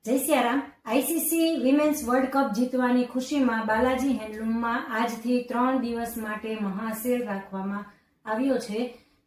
જય Siyaram. ICC women's world cup જીતવાની ખુશીમાં બાલાજી હેન્ડલૂમમાં આજથી 3 દિવસ માટે મહાસેલ રાખવામાં આવ્યો છે.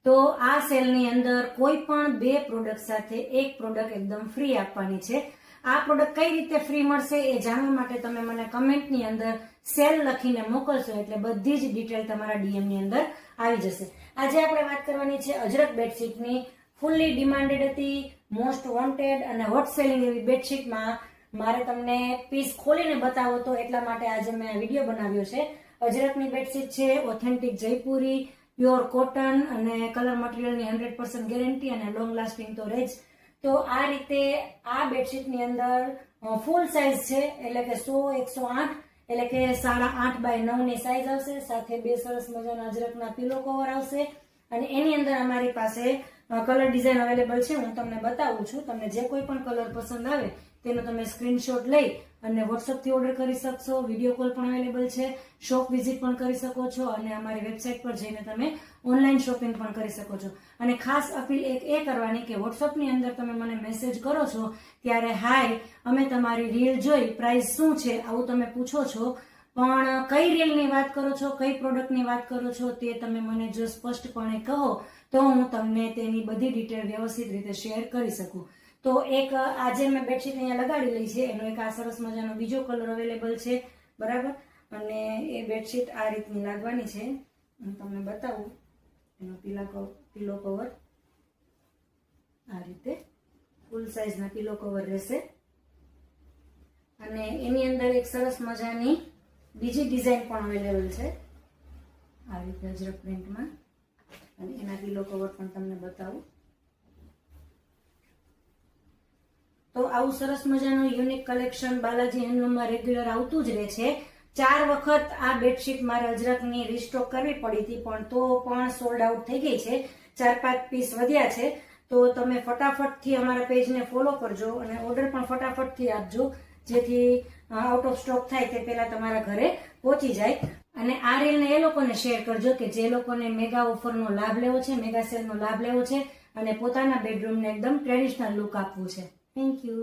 તો આ સેલની અંદર કોઈ પણ 2 પ્રોડક્ટ સાથે એક પ્રોડક્ટ એકદમ ફ્રી આપવાની છે. આ પ્રોડક્ટ કઈ રીતે ફ્રી મળશે એ જાણવા માટે તમે મને કમેન્ટની અંદર સેલ લખીને મોકલશો એટલે બધી જ ડિટેલ તમારા ડીએમની અંદર આવી જશે. આજે આપણે વાત કરવાની છે અજરક બેડશીટની. ફુલ્લી ડિમાન્ડેડ હતી, મોસ્ટ વોન્ટેડ અને હોટ સેલિંગ એવી બેડશીટમાં મારે તમને પીસ ખોલીને બતાવો તો એટલા માટે આજે મેં આ વિડીયો બનાવ્યો છે. અજરકની બેડશીટ છે, ઓથેન્ટિક જયપુરી, પ્યોર કોટન અને કલર મટીરિયલની 100% ગેરંટી અને લોંગ લાસ્ટિંગ તો રહે જ. તો આ રીતે આ બેડશીટની અંદર ફૂલ સાઇઝ છે, એટલે કે 100-108 એટલે કે 8.5 બાય 9 ની સાઇઝ આવશે. સાથે 2 સરસ મજાના અજરકના પિલો કવર આવશે અને એની અંદર અમારી પાસે કલર ડિઝાઇન અવેલેબલ છે. હું તમને બતાવું છું. તમને જે કોઈ પણ કલર પસંદ આવે તેનો તમે સ્ક્રીનશોટ લઈ અને વોટ્સઅપ થી ઓર્ડર કરી શકશો. વિડીયો કોલ પણ અવેલેબલ છે, શોપ વિઝિટ પણ કરી શકો છો અને અમારી વેબસાઇટ પર જઈને તમે ઓનલાઈન શોપિંગ પણ કરી શકો છો. અને ખાસ અપીલ એ કરવાની કે વોટ્સઅપની અંદર તમે મને મેસેજ કરો છો ત્યારે હાય અમે તમારી રીલ જોઈ, પ્રાઇસ શું છે આવું તમે પૂછો છો, પણ કઈ રીલની વાત કરો છો, કઈ પ્રોડક્ટની વાત કરો છો તે તમે મને જો સ્પષ્ટપણે કહો તો હું તમને તેની બધી ડિટેલ વ્યવસ્થિત રીતે શેર કરી શકું. તો એક આજે મેં બેડશીટ અહીંયા લગાડી લઈ છે, એનો એક આ સરસ મજાનો બીજો કલર અવેલેબલ છે, બરાબર. અને એ બેડશીટ આ રીતની લાગવાની છે. હું તમને બતાવું. એનો પિલો કવર આ રીતે ફૂલ સાઇઝના પિલો કવર રહેશે અને એની અંદર એક સરસ મજાની બીજી ડિઝાઇન પણ અવેલેબલ છે આ રીતે અજરક પ્રિન્ટમાં અને એના પિલો કવર પણ તમને બતાવું. તો આવું સરસ મજાનું યુનિક કલેક્શન બાલાજી હેન્ડલૂમમાં રેગ્યુલર આવતું જ રહે છે. 4 વખત આ બેડશીટ મારે અજરકની રીસ્ટોક કરવી પડી હતી પણ તો પણ સોલ્ડ આઉટ થઈ ગઈ છે. 4-5 પીસ વધ્યા છે. તો તમે ફટાફટથી અમારા પેજને ફોલો કરજો અને ઓર્ડર પણ ફટાફટથી આપજો જેથી આઉટ ઓફ સ્ટોક થાય તે પહેલા તમારા ઘરે પહોંચી જાય. અને આ રીલને એ લોકોને શેર કરજો કે જે લોકોને મેગા ઓફરનો લાભ લેવો છે, મેગા સેલનો લાભ લેવો છે અને પોતાના બેડરૂમને એકદમ ટ્રેડિશનલ લુક આપવું છે. Thank you.